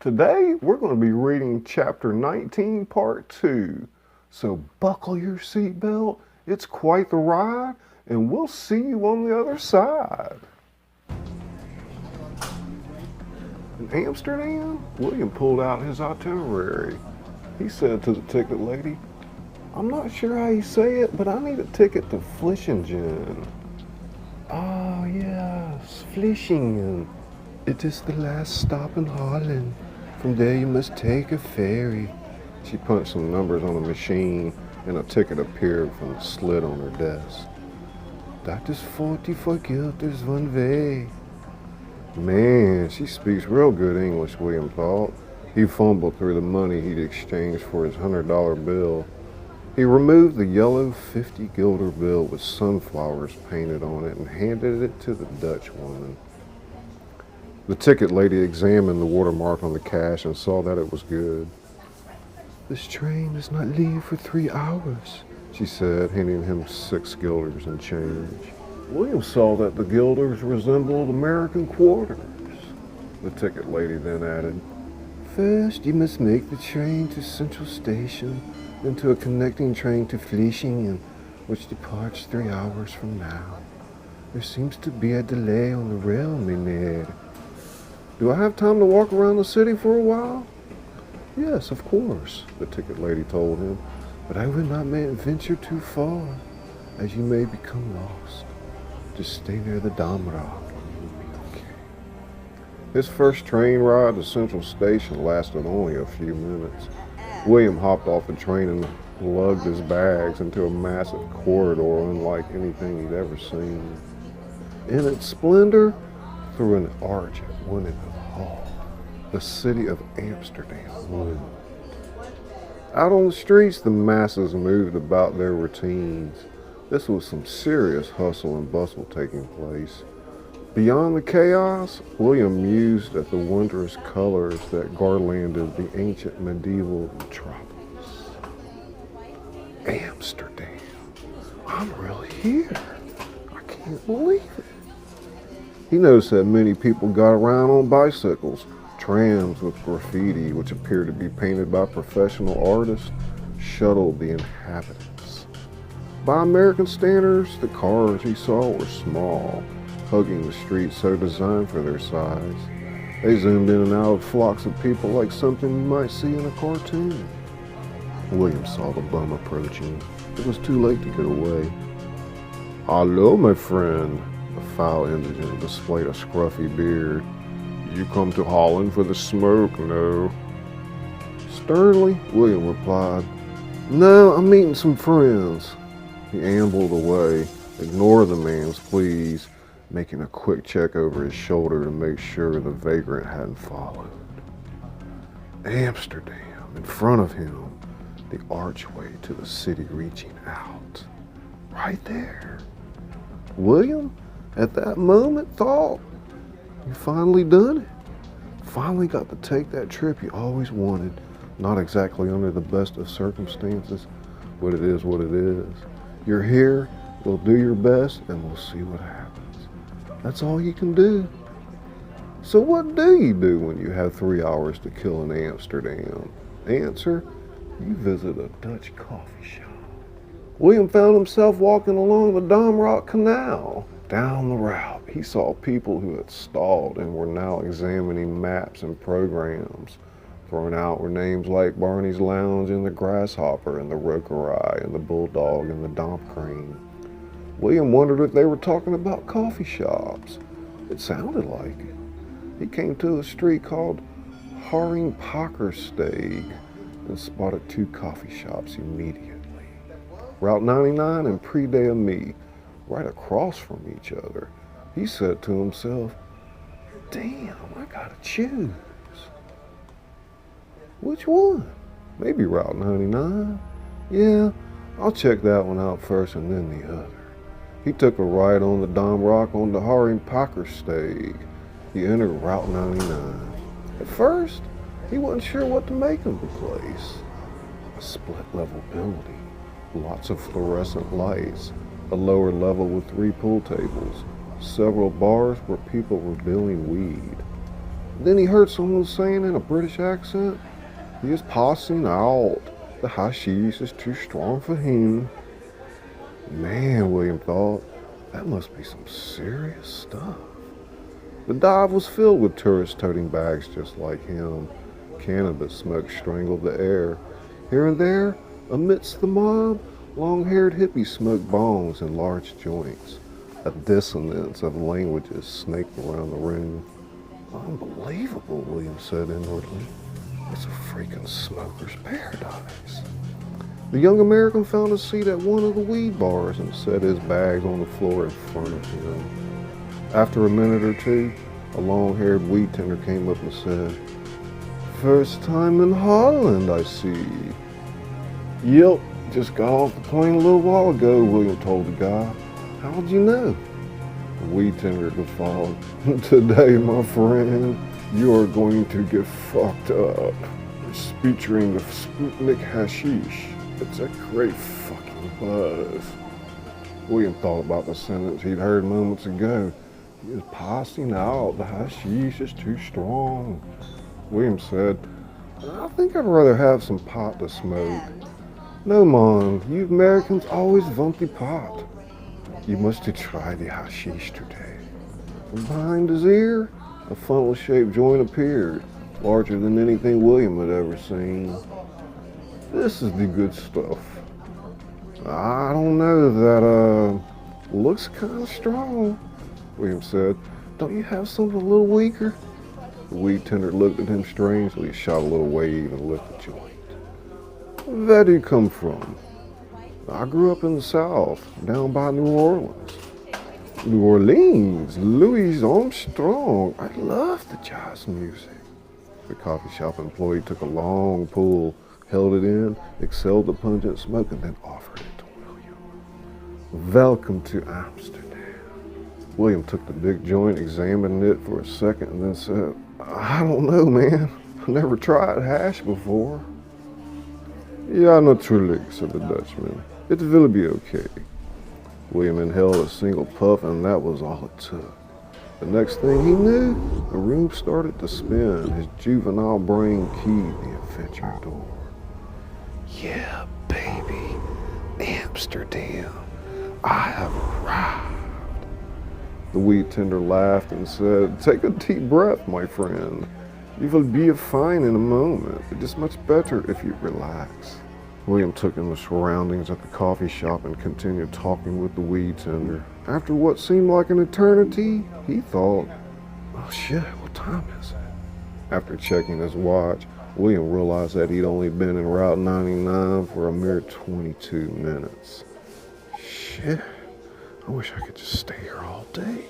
Today, we're going to be reading Chapter 19, Part 2. So buckle your seatbelt, it's quite the ride, and we'll see you on the other side. In Amsterdam, William pulled out his itinerary. He said to the ticket lady, "I'm not sure how you say it, but I need a ticket to Vlissingen." "Oh, yes, Vlissingen. It is the last stop in Holland. From there you must take a ferry." She punched some numbers on a machine and a ticket appeared from the slit on her desk. "That is 44 guilders one way." Man, she speaks real good English, William thought. He fumbled through the money he'd exchanged for his $100 bill. He removed the yellow 50 guilder bill with sunflowers painted on it and handed it to the Dutch woman. The ticket lady examined the watermark on the cash and saw that it was good. "This train does not leave for 3 hours, she said, handing him 6 guilders in change. William saw that the guilders resembled American quarters. The ticket lady then added, "First, you must make the train to Central Station, then to a connecting train to Vlissingen, which departs 3 hours from now. There seems to be a delay on the rail, meneer." "Do I have time to walk around the city for a while?" "Yes, of course," the ticket lady told him, "but I would not venture too far, as you may become lost. Just stay near the Damrak and you will be okay." His first train ride to Central Station lasted only a few minutes. William hopped off the train and lugged his bags into a massive corridor unlike anything he'd ever seen. In its splendor, through an arch at one end of the hall, the city of Amsterdam loomed. Out on the streets, the masses moved about their routines. This was some serious hustle and bustle taking place. Beyond the chaos, William mused at the wondrous colors that garlanded the ancient medieval metropolis. Amsterdam. I'm really here. I can't believe it. He noticed that many people got around on bicycles. Trams with graffiti, which appeared to be painted by professional artists, shuttled the inhabitants. By American standards, the cars he saw were small, hugging the streets so designed for their size. They zoomed in and out of flocks of people like something you might see in a cartoon. William saw the bum approaching. It was too late to get away. "Hello, my friend." The foul indigent displayed a scruffy beard. "You come to Holland for the smoke, no?" Sternly, William replied, "No, I'm meeting some friends." He ambled away, ignored the man's pleas, making a quick check over his shoulder to make sure the vagrant hadn't followed. Amsterdam, in front of him, the archway to the city reaching out. Right there. William, at that moment, thought, "You finally done it. Finally got to take that trip you always wanted. Not exactly under the best of circumstances, but it is what it is. You're here, you'll do your best, and we'll see what happens. That's all you can do." So what do you do when you have 3 hours to kill in Amsterdam? Answer, you visit a Dutch coffee shop. William found himself walking along the Damrak Canal. Down the route, he saw people who had stalled and were now examining maps and programs. Thrown out were names like Barney's Lounge and the Grasshopper and the Rokerai and the Bulldog and the Dampkraan. William wondered if they were talking about coffee shops. It sounded like it. He came to a street called Haringpakkersteeg and spotted 2 coffee shops immediately. Route 99 and Prix d'Ami, right across from each other. He said to himself, "Damn, I gotta choose. Which one? Maybe Route 99? Yeah, I'll check that one out first and then the other." He took a ride on the Damrak on the Haringpakkersteeg. He entered Route 99. At first, he wasn't sure what to make of the place. A split-level building, lots of fluorescent lights, a lower level with 3 pool tables, several bars where people were billing weed. Then he heard someone saying in a British accent, "He is passing out. The hashish is too strong for him." Man, William thought, that must be some serious stuff. The dive was filled with tourists toting bags just like him. Cannabis smoke strangled the air. Here and there, amidst the mob, long-haired hippies smoked bongs in large joints. A dissonance of languages snaked around the room. Unbelievable, William said inwardly. It's a freaking smoker's paradise. The young American found a seat at one of the weed bars and set his bags on the floor in front of him. After a minute or two, a long-haired weed tender came up and said, "First time in Holland, I see." "Yep, just got off the plane a little while ago," William told the guy. "How'd you know?" The weed tender guffawed. "Today, my friend, you are going to get fucked up. It's featuring the Sputnik hashish. It's a great fucking buzz." William thought about the sentence he'd heard moments ago. "He is passing out. The hashish is too strong." William said, "I think I'd rather have some pot to smoke." "No, man, you Americans always want the pot. You must try the hashish today." From behind his ear, a funnel-shaped joint appeared, larger than anything William had ever seen. "This is the good stuff." "I don't know, that looks kind of strong," William said. "Don't you have something a little weaker?" The weed tender looked at him strangely, shot a little wave, and lit the joint. "Where do you come from?" "I grew up in the South, down by New Orleans." "New Orleans, Louis Armstrong. I love the jazz music." The coffee shop employee took a long pull, held it in, exhaled the pungent smoke, and then offered it to William. "Welcome to Amsterdam." William took the big joint, examined it for a second, and then said, "I don't know, man. I never tried hash before." "Ja, natuurlijk," said the Dutchman. "It will be okay." William inhaled a single puff, and that was all it took. The next thing he knew, the room started to spin. His juvenile brain keyed the adventure door. "Yeah, baby, Amsterdam. I have arrived." The weed tender laughed and said, "Take a deep breath, my friend. You will be fine in a moment. It is much better if you relax." William took in the surroundings at the coffee shop and continued talking with the weed tender. After what seemed like an eternity, he thought, "Oh shit, what time is it?" After checking his watch, William realized that he'd only been en Route 99 for a mere 22 minutes. Shit, I wish I could just stay here all day.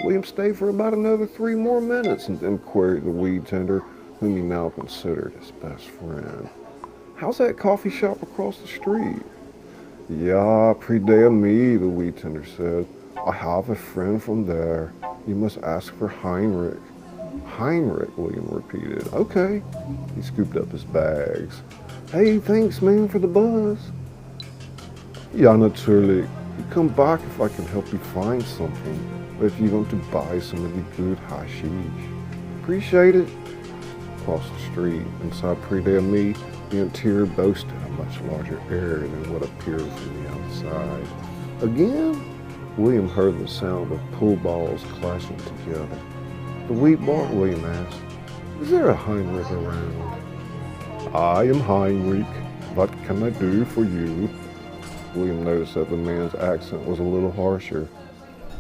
William stayed for about another 3 more minutes and then queried the weed tender, whom he now considered his best friend. "How's that coffee shop across the street?" "Ja, près me," the weed tender said. "I have a friend from there. You must ask for Heinrich." "Heinrich," William repeated. "Okay." He scooped up his bags. "Hey, thanks, man, for the buzz." "Ja, natuurlijk. You come back if I can help you find something, or if you want to buy some of the good hashish." "Appreciate it." Across the street, inside près me, the interior boasted a much larger area than what appeared from the outside. Again, William heard the sound of pool balls clashing together. "The weed bar?" William asked. "Is there a Heinrich around?" "I am Heinrich. What can I do for you?" William noticed that the man's accent was a little harsher.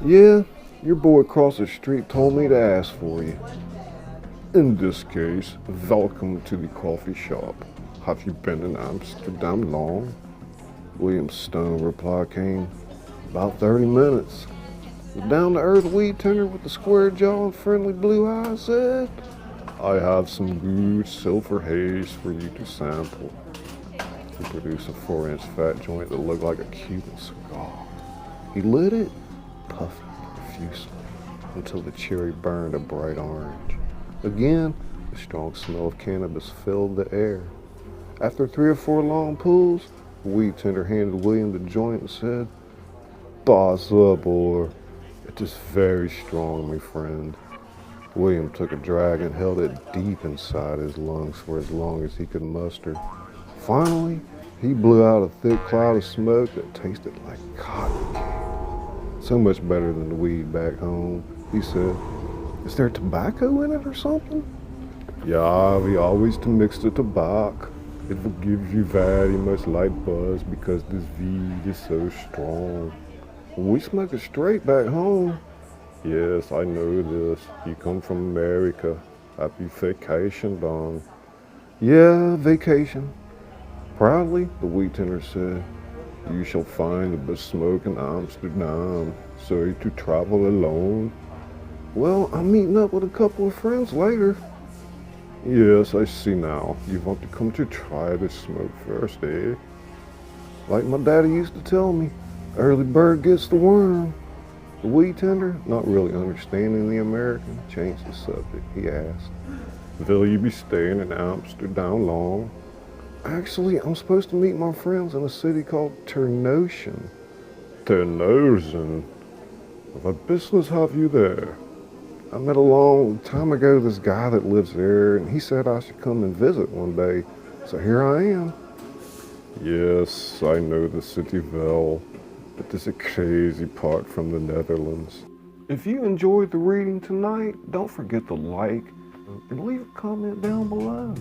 "Yeah, your boy across the street told me to ask for you." "In this case, welcome to the coffee shop. Have you been in Amsterdam long?" William's stone reply came, "About 30 minutes." The down-to-earth weed tender with the square jaw and friendly blue eyes said, "I have some good silver haze for you to sample." He produced a 4-inch fat joint that looked like a Cuban cigar. He lit it, puffing profusely, until the cherry burned a bright orange. Again, the strong smell of cannabis filled the air. After 3 or 4 long pulls, the weed tender handed William the joint and said, "Pass up, or it is very strong, my friend." William took a drag and held it deep inside his lungs for as long as he could muster. Finally, he blew out a thick cloud of smoke that tasted like cotton candy. So much better than the weed back home, he said. Is there tobacco in it or something? Yeah, we always to mix the tobacco. It will give you very much light buzz because this weed is so strong. We smoke it straight back home. Yes, I know this. You come from America. Happy vacation, Don. Yeah, vacation. Proudly, the wheat tender said, you shall find the best smoke in Amsterdam. Sorry to travel alone. Well, I'm meeting up with a couple of friends later. Yes, I see now. You want to come to try the smoke first, eh? Like my daddy used to tell me, early bird gets the worm. The wheat tender, not really understanding the American, changed the subject. He asked, will you be staying in Amsterdam long? Actually, I'm supposed to meet my friends in a city called Terneuzen. Terneuzen? What business have you there? I met a long time ago this guy that lives there, and he said I should come and visit one day. So here I am. Yes, I know the city well, but this is a crazy part from the Netherlands. If you enjoyed the reading tonight, don't forget to like and leave a comment down below.